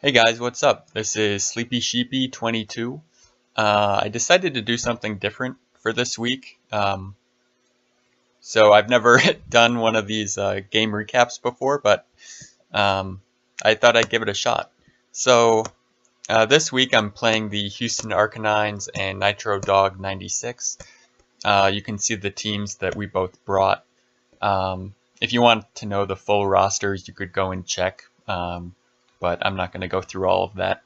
Hey guys, what's up? This is Sleepy Sheepy 22. I decided to do something different for this week. So I've never done one of these game recaps before, but I thought I'd give it a shot. So this week I'm playing the Houston Arcanines and Nitro Dog 96. You can see the teams that we both brought. If you want to know the full rosters, you could go and check. But I'm not going to go through all of that.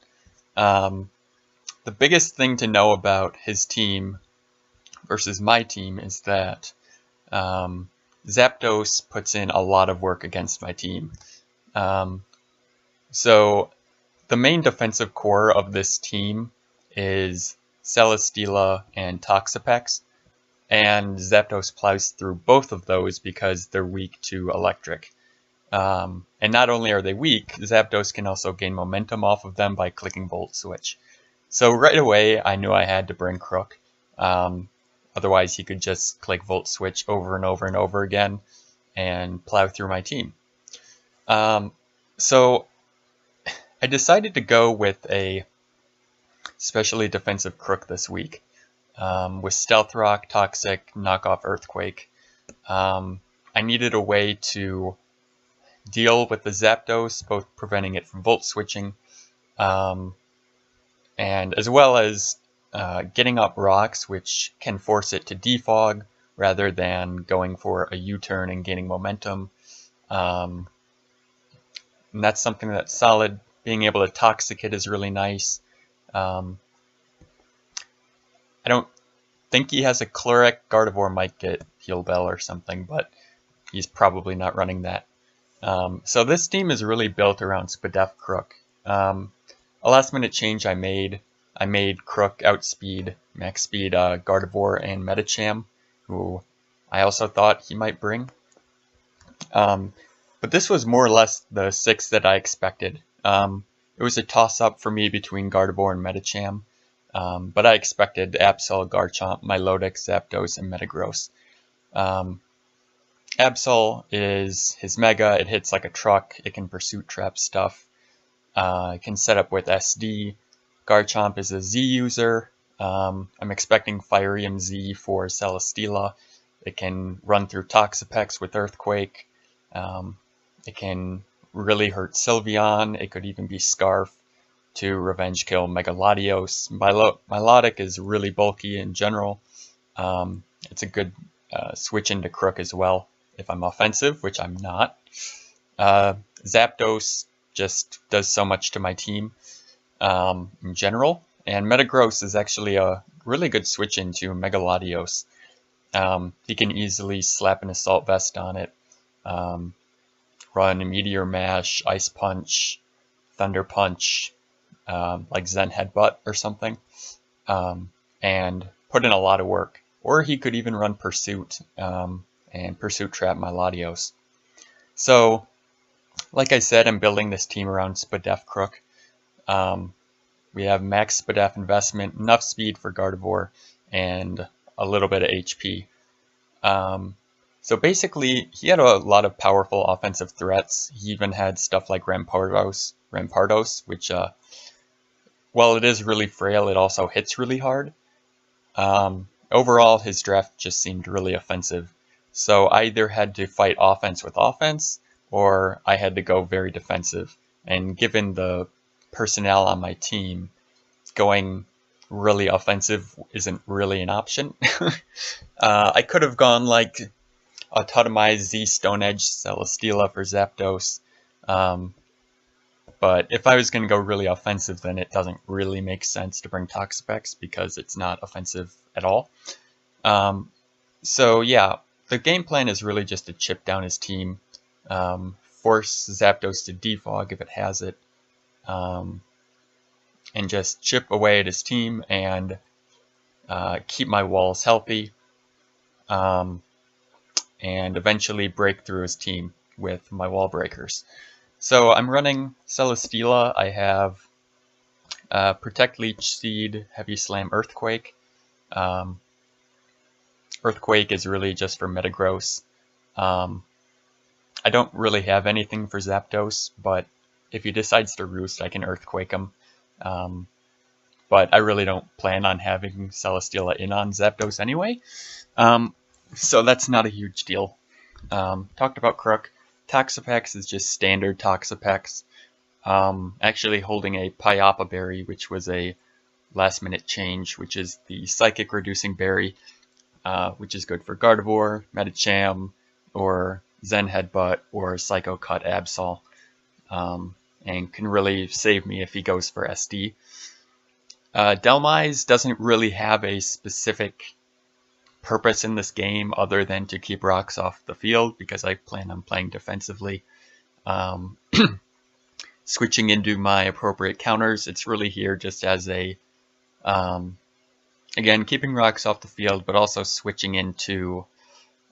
The biggest thing to know about his team versus my team is that Zapdos puts in a lot of work against my team. So the main defensive core of this team is Celesteela and Toxapex, and Zapdos plows through both of those because they're weak to electric. And not only are they weak, Zapdos can also gain momentum off of them by clicking Volt Switch. So right away, I knew I had to bring Crook. Otherwise, he could just click Volt Switch over and over and over again and plow through my team. So I decided to go with a specially defensive Crook this week. With Stealth Rock, Toxic, Knockoff Earthquake. I needed a way to deal with the Zapdos, both preventing it from Volt Switching, and as well as getting up rocks, which can force it to defog rather than going for a U-turn and gaining momentum. And that's something that's solid. Being able to Toxic it is really nice. I don't think he has a Chlorek. Gardevoir might get Heal Bell or something, but he's probably not running that. So this team is really built around Spadef Crook. A last minute change I made Crook outspeed, max speed Gardevoir and Medicham, who I also thought he might bring. But this was more or less the 6 that I expected. It was a toss-up for me between Gardevoir and Medicham, but I expected Absol, Garchomp, Milotic, Zapdos, and Metagross. Absol is his Mega. It hits like a truck. It can Pursuit Trap stuff. It can set up with SD. Garchomp is a Z user. I'm expecting Firium Z for Celesteela. It can run through Toxapex with Earthquake. It can really hurt Sylveon. It could even be Scarf to Revenge Kill Megalodios. Milotic is really bulky in general. It's a good switch into Crook as well if I'm offensive, which I'm not. Zapdos just does so much to my team in general, and Metagross is actually a really good switch into Megalodios. He can easily slap an Assault Vest on it, run a Meteor Mash, Ice Punch, Thunder Punch, like Zen Headbutt or something, and put in a lot of work. Or he could even run Pursuit and Pursuit Trap Melodios. So, like I said, I'm building this team around Spadef Crook. We have max Spadef investment, enough speed for Gardevoir, and a little bit of HP. So basically, he had a lot of powerful offensive threats. He even had stuff like Rampardos, which, while it is really frail, it also hits really hard. Overall, his draft just seemed really offensive. So I either had to fight offense with offense, or I had to go very defensive. And given the personnel on my team, going really offensive isn't really an option. I could have gone like Autotomized Z Stone Edge Celesteela for Zapdos. But if I was going to go really offensive, then it doesn't really make sense to bring Toxapex because it's not offensive at all. So yeah, the game plan is really just to chip down his team, force Zapdos to defog if it has it, and just chip away at his team and keep my walls healthy, and eventually break through his team with my wall breakers. So I'm running Celesteela. I have Protect, Leech Seed, Heavy Slam, Earthquake. Earthquake is really just for Metagross. I don't really have anything for Zapdos, but if he decides to roost, I can Earthquake him. But I really don't plan on having Celesteela in on Zapdos anyway. So that's not a huge deal. Talked about Crook. Toxapex is just standard Toxapex. Actually holding a Pyapa berry, which was a last minute change, which is the psychic reducing berry, which is good for Gardevoir, Medicham, or Zen Headbutt, or Psycho Cut Absol, and can really save me if he goes for SD. Delmise doesn't really have a specific purpose in this game other than to keep rocks off the field, because I plan on playing defensively. Switching into my appropriate counters, it's really here just as a, again, keeping rocks off the field, but also switching into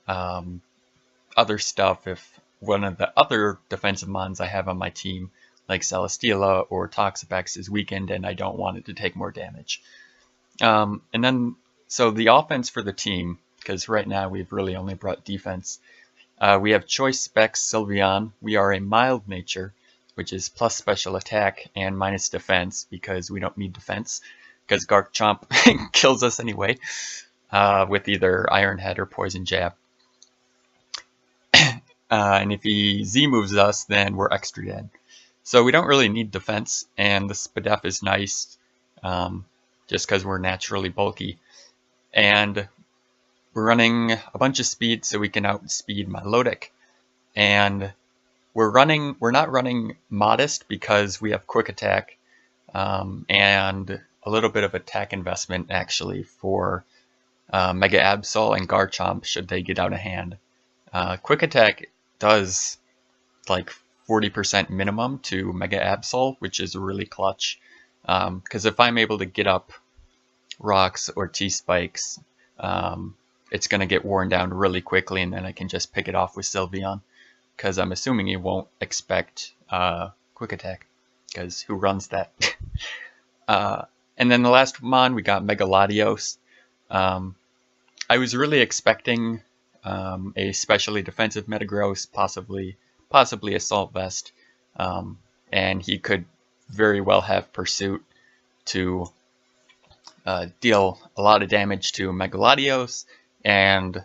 other stuff if one of the other defensive mons I have on my team, like Celesteela or Toxapex, is weakened and I don't want it to take more damage. And then, so the offense for the team, because right now we've really only brought defense, we have Choice Specs Sylveon. We are a mild nature, which is plus special attack and minus defense, because we don't need defense, because Garchomp kills us anyway, with either Iron Head or Poison Jab. And if he Z-moves us, then we're extra dead. So we don't really need defense, and the Spadef is nice, just because we're naturally bulky. And we're running a bunch of speed so we can outspeed Milotic. And we're not running Modest because we have Quick Attack, and a little bit of attack investment actually for Mega Absol and Garchomp should they get out of hand. Quick Attack does like 40% minimum to Mega Absol, which is really clutch. Because if I'm able to get up rocks or T-Spikes, it's going to get worn down really quickly, and then I can just pick it off with Sylveon. Because I'm assuming he won't expect Quick Attack, because who runs that? And then the last mon, we got Mega Latios. I was really expecting a specially defensive Metagross, possibly Assault Vest, and he could very well have Pursuit to deal a lot of damage to Mega Latios, and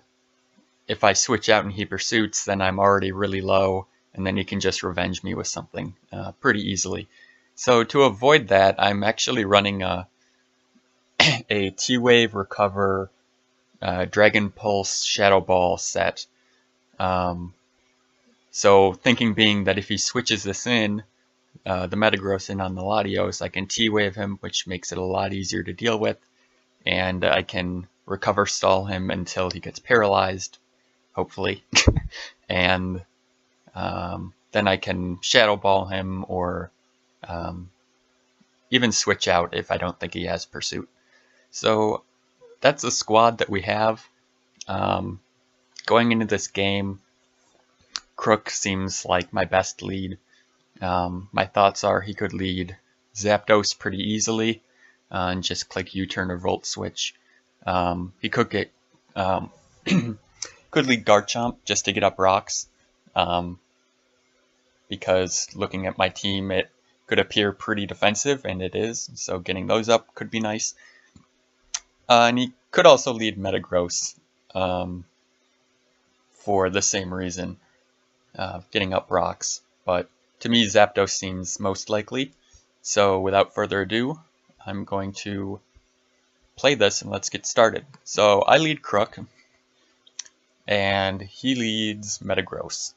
if I switch out and he pursuits, then I'm already really low, and then he can just revenge me with something pretty easily. So to avoid that, I'm actually running a T-Wave Recover Dragon Pulse Shadow Ball set. So thinking being that if he switches this in, the Metagross in on the Latios, I can T-Wave him, which makes it a lot easier to deal with, and I can recover stall him until he gets paralyzed, hopefully, and then I can Shadow Ball him, or even switch out if I don't think he has Pursuit. So that's the squad that we have. Going into this game, Crook seems like my best lead. My thoughts are he could lead Zapdos pretty easily, and just click U-turn or Volt Switch. He could get could lead Garchomp just to get up rocks, because looking at my team, it could appear pretty defensive, and it is, so getting those up could be nice. And he could also lead Metagross for the same reason, getting up rocks. But to me, Zapdos seems most likely. So without further ado, I'm going to play this and let's get started. So I lead Crook, and he leads Metagross.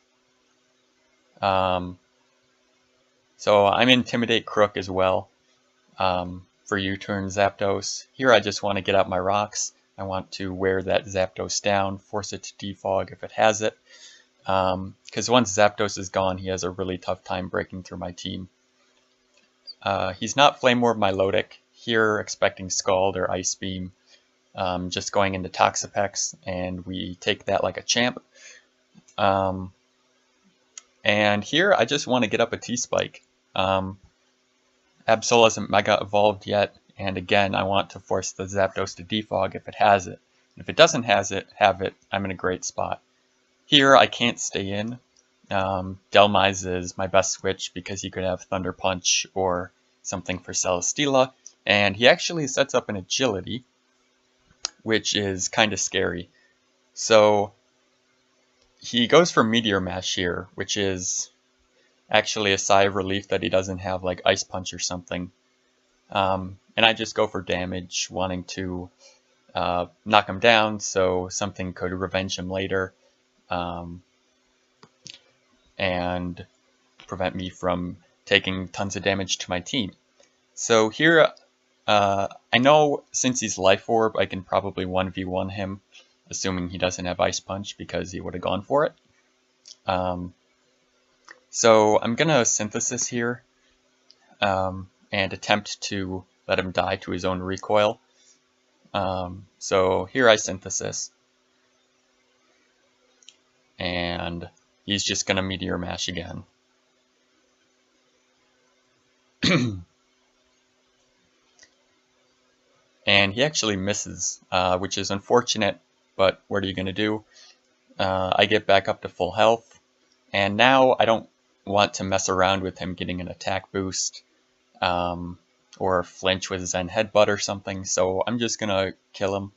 So I'm Intimidate Crook as well. For U-turn Zapdos. Here I just want to get out my rocks. I want to wear that Zapdos down, force it to defog if it has it. Because once Zapdos is gone, he has a really tough time breaking through my team. He's not Flame Orb Milotic. Here expecting Scald or Ice Beam. Just going into Toxapex, and we take that like a champ. And here I just want to get up a T-Spike. Absol hasn't Mega Evolved yet, and again, I want to force the Zapdos to defog if it has it. If it doesn't have it, I'm in a great spot. Here, I can't stay in, Mise is my best switch because he could have Thunder Punch or something for Celesteela, and he actually sets up an agility, which is kind of scary. So he goes for Meteor Mash here, which is actually a sigh of relief that he doesn't have like Ice Punch or something. And I just go for damage, wanting to knock him down so something could revenge him later and prevent me from taking tons of damage to my team. So here, I know since he's Life Orb, I can probably 1v1 him, assuming he doesn't have Ice Punch because he would have gone for it. So I'm going to Synthesis here and attempt to let him die to his own recoil. So here I Synthesis. And he's just going to Meteor Mash again. And he actually misses, which is unfortunate, but what are you going to do? I get back up to full health, and now I don't want to mess around with him getting an attack boost or flinch with Zen Headbutt or something, so I'm just going to kill him.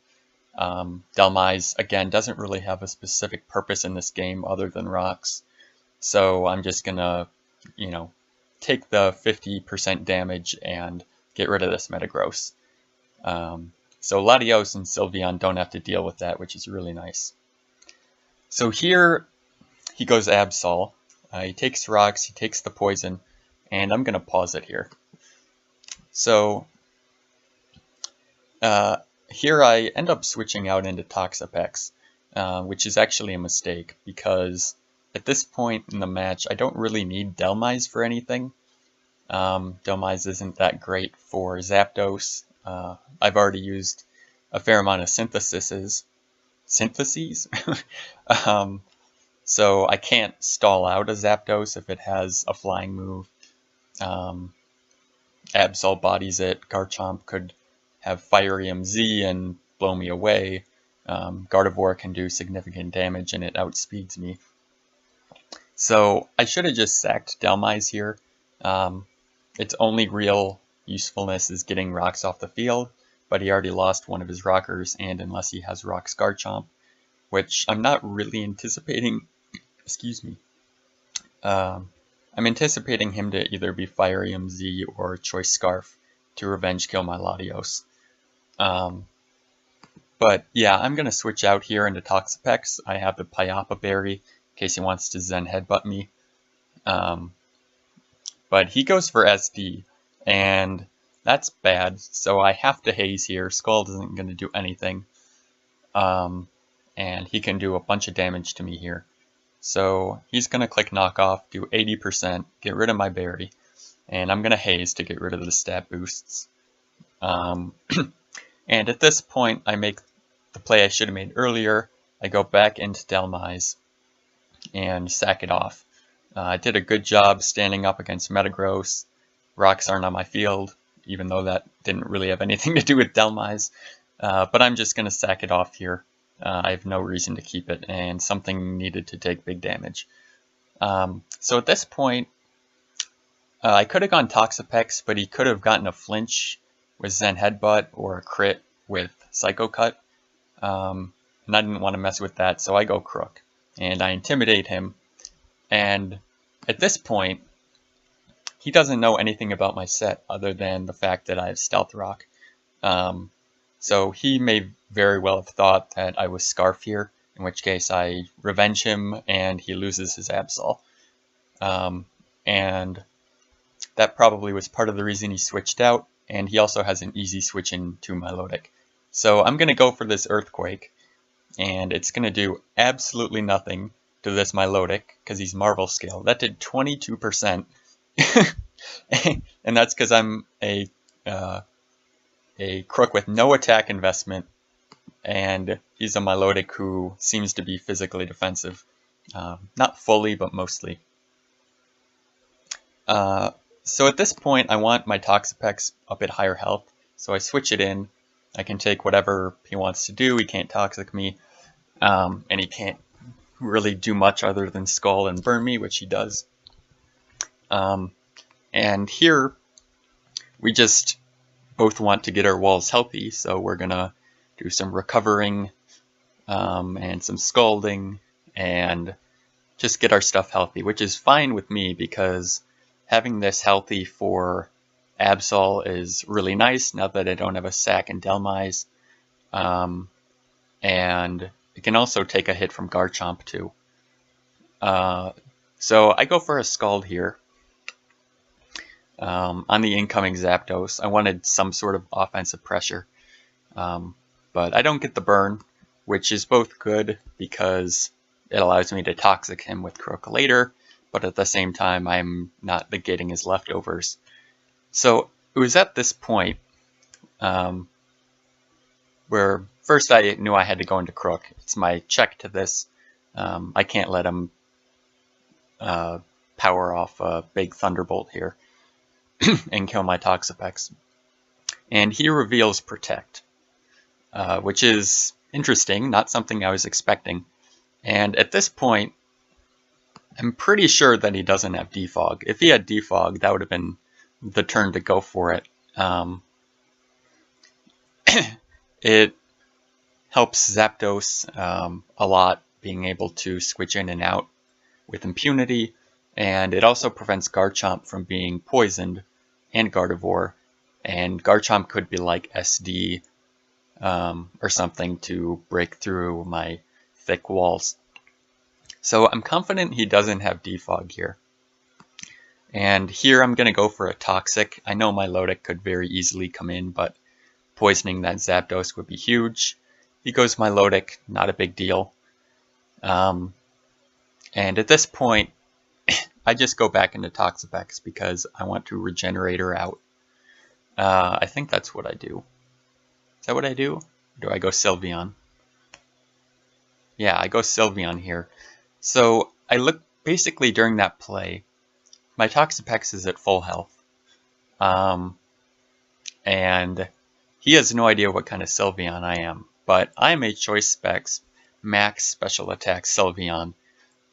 Mise, again, doesn't really have a specific purpose in this game other than rocks, so I'm just going to, take the 50% damage and get rid of this Metagross. So Latios and Sylveon don't have to deal with that, which is really nice. So here he goes Absol. He takes rocks, he takes the poison, and I'm going to pause it here. So here I end up switching out into Toxapex, which is actually a mistake because at this point in the match I don't really need Dhelmise for anything. Dhelmise isn't that great for Zapdos. I've already used a fair amount of syntheses, so I can't stall out a Zapdos if it has a flying move. Absol bodies it, Garchomp could have Fiery MZ and blow me away. Gardevoir can do significant damage and it outspeeds me. So I should have just sacked Dhelmise here. Its only real usefulness is getting rocks off the field, but he already lost one of his rockers, and unless he has Rocks Garchomp, which I'm not really anticipating, excuse me, I'm anticipating him to either be Fiery MZ or Choice Scarf to revenge kill my Latios. But yeah, I'm going to switch out here into Toxapex. I have the Pyapa Berry in case he wants to Zen Headbutt me. But he goes for SD, and that's bad, so I have to Haze here. Scald isn't going to do anything, and he can do a bunch of damage to me here. So he's going to click Knock Off, do 80%, get rid of my berry, and I'm going to Haze to get rid of the stat boosts. And at this point, I make the play I should have made earlier. I go back into Dhelmise and sack it off. I did a good job standing up against Metagross. Rocks aren't on my field, even though that didn't really have anything to do with Dhelmise. But I'm just going to sack it off here. I have no reason to keep it, and something needed to take big damage. So at this point, I could have gone Toxapex, but he could have gotten a flinch with Zen Headbutt or a crit with Psycho Cut. And I didn't want to mess with that, so I go Crook. And I intimidate him. And at this point, he doesn't know anything about my set other than the fact that I have Stealth Rock. So he may very well have thought that I was Scarf here, in which case I revenge him and he loses his Absol. And that probably was part of the reason he switched out, and he also has an easy switch into Milotic. So I'm going to go for this Earthquake, and it's going to do absolutely nothing to this Milotic, because he's Marvel Scale. That did 22%, and that's because I'm a Crook with no attack investment, and he's a Milotic who seems to be physically defensive. Not fully, but mostly. So at this point, I want my Toxapex up at higher health, so I switch it in. I can take whatever he wants to do. He can't Toxic me, and he can't really do much other than Skull and burn me, which he does. And here we just both want to get our walls healthy, so we're gonna do some recovering and some scalding and just get our stuff healthy, which is fine with me because having this healthy for Absol is really nice now that I don't have a sack and Delmise. And it can also take a hit from Garchomp too. So I go for a Scald here. On the incoming Zapdos, I wanted some sort of offensive pressure. But I don't get the burn, which is both good because it allows me to Toxic him with Croak later, but at the same time I'm not negating his leftovers. So it was at this point where first I knew I had to go into Croak. It's my check to this. I can't let him power off a big Thunderbolt here and kill my Toxapex. And he reveals Protect, which is interesting, not something I was expecting. And at this point, I'm pretty sure that he doesn't have Defog. If he had Defog, that would have been the turn to go for it. It helps Zapdos a lot, being able to switch in and out with impunity, and it also prevents Garchomp from being poisoned and Gardevoir, and Garchomp could be like SD or something to break through my thick walls. So I'm confident he doesn't have Defog here. And here I'm going to go for a Toxic. I know my Milotic could very easily come in, but poisoning that Zapdos would be huge. He goes Milotic, not a big deal. And at this point, I just go back into Toxapex because I want to regenerate her out. I think that's what I do. Is that what I do? Or do I go Sylveon? Yeah, I go Sylveon here. So I look basically during that play, my Toxapex is at full health. And he has no idea what kind of Sylveon I am. But I am a Choice Specs Max Special Attack Sylveon.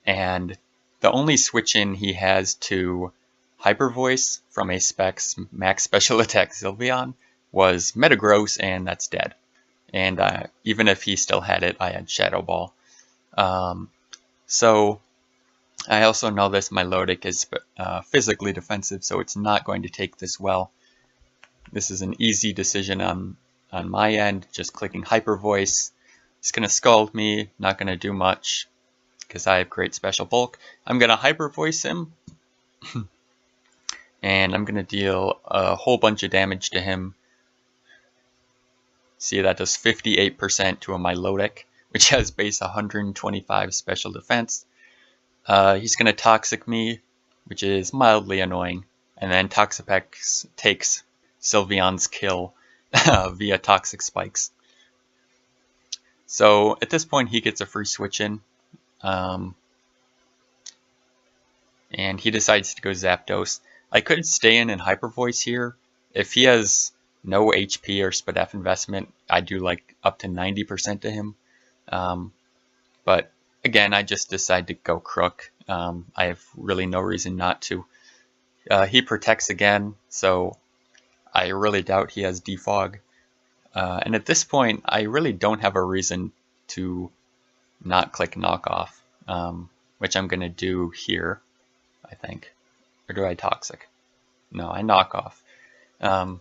And the only switch in he has to Hyper Voice from a Specs Max Special Attack Sylveon was Metagross, and that's dead. And even if he still had it, I had Shadow Ball. So I also know this Milotic is physically defensive, so it's not going to take this well. This is an easy decision on my end, just clicking Hyper Voice. It's going to scald me, not going to do much because I have great special bulk. I'm going to Hyper Voice him, and I'm going to deal a whole bunch of damage to him. See, that does 58% to a Milotic, which has base 125 special defense. He's going to Toxic me, which is mildly annoying, and then Toxapex takes Sylveon's kill via Toxic Spikes. So at this point he gets a free switch in, and he decides to go Zapdos. I could stay in and Hyper Voice here. If he has no HP or Spadef investment, I do like up to 90% to him. But again, I just decide to go Crook. I have really no reason not to. He protects again, so I really doubt he has Defog. And at this point, I really don't have a reason to not click Knockoff, which I'm going to do here, I think. Or do I Toxic? No, I Knock Off.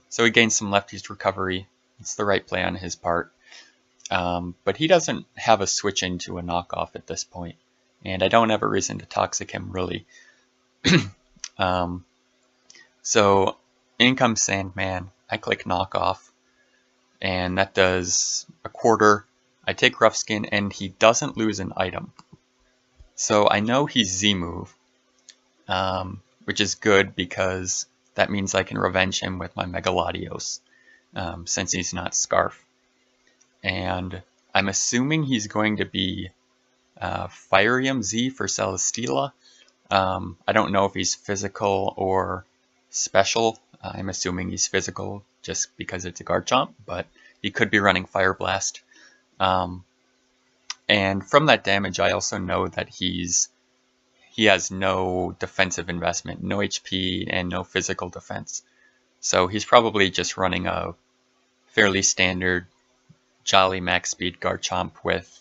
So he gains some Lefty's Recovery. It's the right play on his part. But he doesn't have a switch into a Knockoff at this point, and I don't have a reason to Toxic him, really. So in comes Sandman. I click Knockoff, and that does a quarter. I take Rough Skin, and he doesn't lose an item. So I know he's Z-move, which is good because that means I can revenge him with my Mega Latios, since he's not Scarf. And I'm assuming he's going to be Firium Z for Celesteela. I don't know if he's physical or special. I'm assuming he's physical just because it's a Garchomp, but he could be running Fire Blast. And from that damage, I also know that he has no defensive investment, no HP, and no physical defense. So he's probably just running a fairly standard Jolly max speed Garchomp with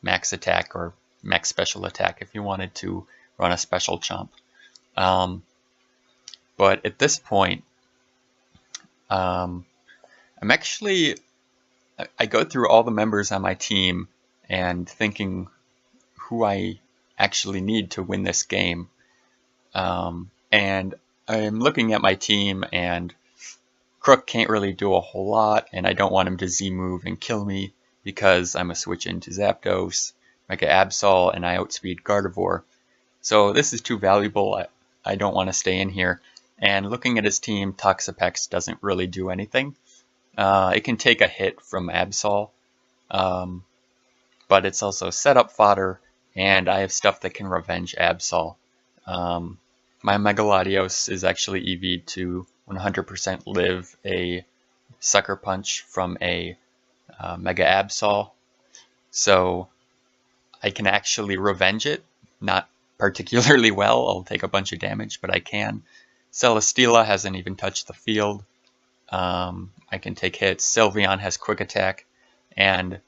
max attack or max special attack if you wanted to run a special chomp. But at this point, I'm actually, I go through all the members on my team and thinking who I actually need to win this game. And I'm looking at my team, and Crook can't really do a whole lot, and I don't want him to Z-move and kill me because I'm a switch into Zapdos, Mega Absol, and I outspeed Gardevoir. So this is too valuable. I don't want to stay in here. And looking at his team, Toxapex doesn't really do anything. It can take a hit from Absol, but it's also setup fodder, and I have stuff that can revenge Absol. My Mega Latios is actually EV'd to 100% live a Sucker Punch from a Mega Absol, so I can actually revenge it. Not particularly well, I'll take a bunch of damage, but I can. Celesteela hasn't even touched the field. I can take hits. Sylveon has Quick Attack, and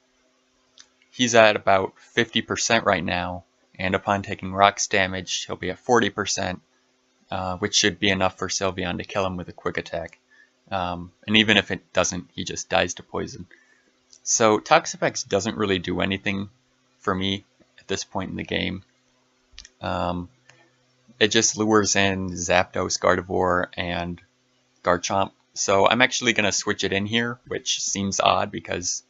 he's at about 50% right now, and upon taking Rocks damage, he'll be at 40%, which should be enough for Sylveon to kill him with a Quick Attack. And even if it doesn't, he just dies to poison. So Toxapex doesn't really do anything for me at this point in the game. It just lures in Zapdos, Gardevoir, and Garchomp. So I'm actually going to switch it in here, which seems odd because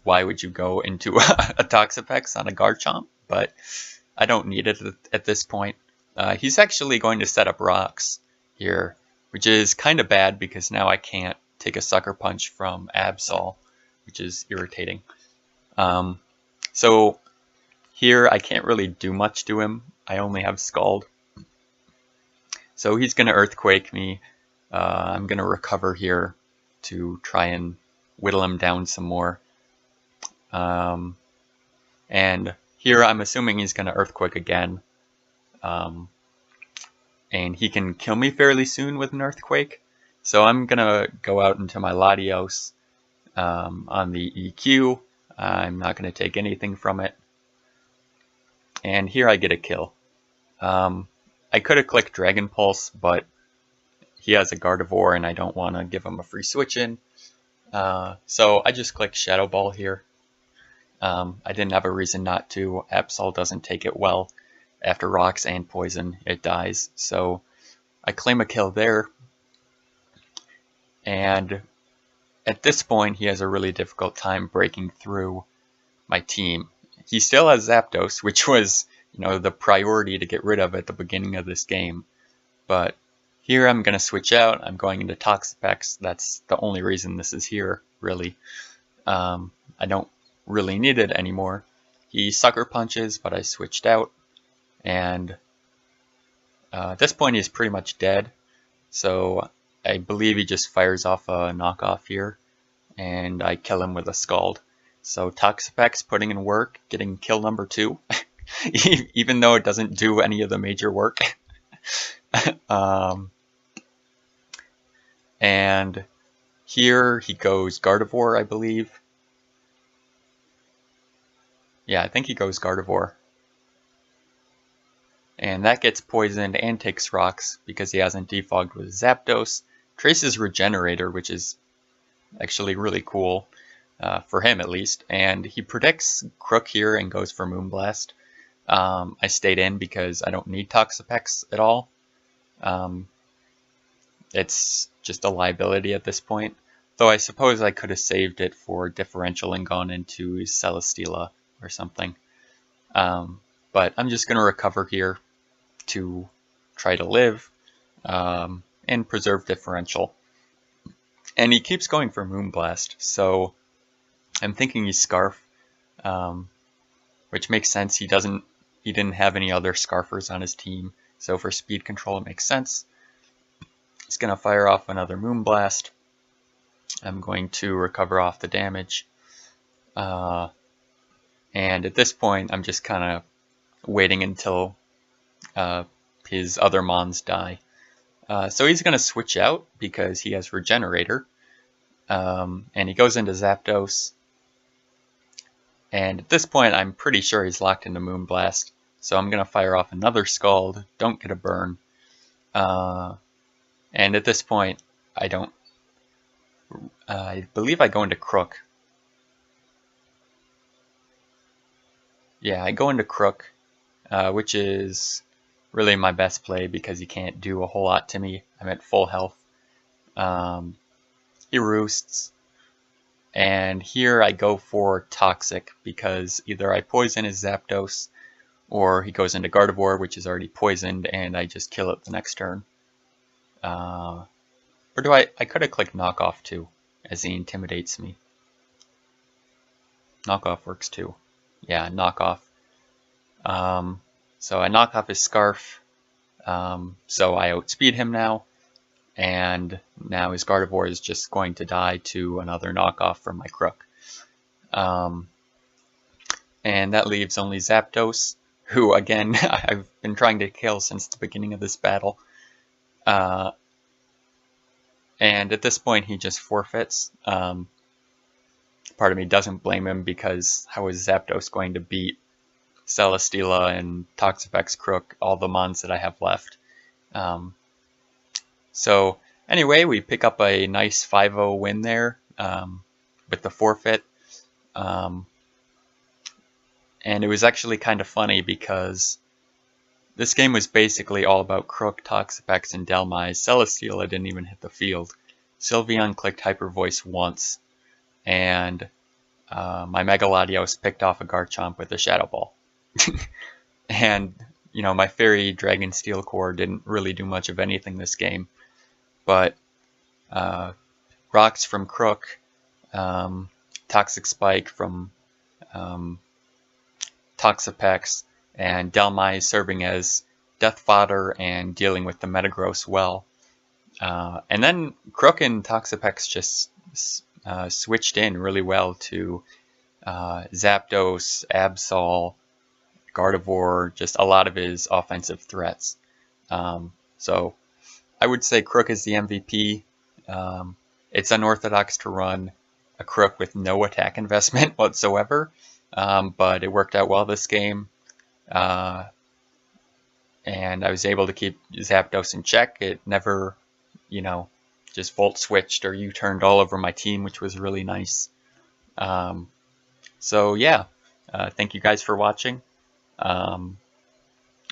why would you go into a Toxapex on a Garchomp? But I don't need it at this point. He's actually going to set up Rocks here, which is kind of bad because now I can't take a Sucker Punch from Absol, which is irritating. So here I can't really do much to him. I only have Scald. So he's going to Earthquake me. I'm going to recover here to try and whittle him down some more. And here I'm assuming he's going to Earthquake again. And he can kill me fairly soon with an Earthquake. So I'm going to go out into my Latios on the EQ. I'm not going to take anything from it. And here I get a kill. I could have clicked Dragon Pulse, but he has a Gardevoir and I don't want to give him a free switch in. So I just clicked Shadow Ball here. I didn't have a reason not to. Absol doesn't take it well. After Rocks and Poison, it dies. So I claim a kill there. And at this point, he has a really difficult time breaking through my team. He still has Zapdos, which was, the priority to get rid of at the beginning of this game. But here I'm going to switch out. I'm going into Toxapex. That's the only reason this is here, really. I don't really need it anymore. He Sucker Punches, but I switched out. And at this point he's pretty much dead. So I believe he just fires off a knockoff here. And I kill him with a Scald. So Toxapex putting in work, getting kill number 2. Even though it doesn't do any of the major work. And here he goes Gardevoir, I believe. Yeah, I think he goes Gardevoir. And that gets poisoned and takes Rocks because he hasn't defogged with Zapdos. Traces Regenerator, which is actually really cool, for him at least. And he predicts Crook here and goes for Moonblast. I stayed in because I don't need Toxapex at all. It's just a liability at this point. Though I suppose I could have saved it for Differential and gone into Celesteela or something. But I'm just going to recover here to try to live and preserve Differential. And he keeps going for Moonblast, so I'm thinking he's Scarf, which makes sense. He didn't have any other Scarfers on his team, so for speed control it makes sense. He's going to fire off another Moonblast. I'm going to recover off the damage. And at this point, I'm just kind of waiting until his other mons die. So he's going to switch out because he has Regenerator. And he goes into Zapdos. And at this point, I'm pretty sure he's locked into Moonblast. So I'm going to fire off another Scald. Don't get a burn. And at this point, I believe I go into Crook. Yeah, I go into Crook, which is really my best play because he can't do a whole lot to me. I'm at full health. He roosts. And here I go for Toxic because either I poison his Zapdos or he goes into Gardevoir, which is already poisoned, and I just kill it the next turn. Or do I could have clicked Knockoff too, as he intimidates me. Knockoff works too. Yeah, Knockoff. So I knock off his Scarf. So I outspeed him now. And now his Gardevoir is just going to die to another knockoff from my Crook. And that leaves only Zapdos, who again I've been trying to kill since the beginning of this battle. And at this point he just forfeits. Part of me doesn't blame him because how is Zapdos going to beat Celesteela and Toxapex Crook, all the mons that I have left? So anyway, we pick up a nice 5-0 win there with the forfeit. And it was actually kind of funny because this game was basically all about Crook, Toxapex, and Mise. Celesteela didn't even hit the field. Sylveon clicked Hyper Voice once, and my Mega Latios picked off a Garchomp with a Shadow Ball. And, you know, my Fairy Dragon Steel Core didn't really do much of anything this game. But Rocks from Crook, Toxic Spike from Toxapex, and Mise serving as death fodder and dealing with the Metagross well. And then Crook and Toxapex just switched in really well to Zapdos, Absol, Gardevoir, just a lot of his offensive threats. So I would say Crook is the MVP. It's unorthodox to run a Crook with no attack investment whatsoever, but it worked out well this game. And I was able to keep Zapdos in check. It never, you know, just volt switched or U-turned all over my team, which was really nice. So yeah, thank you guys for watching. And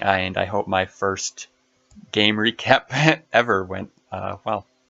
I hope my first game recap ever went well.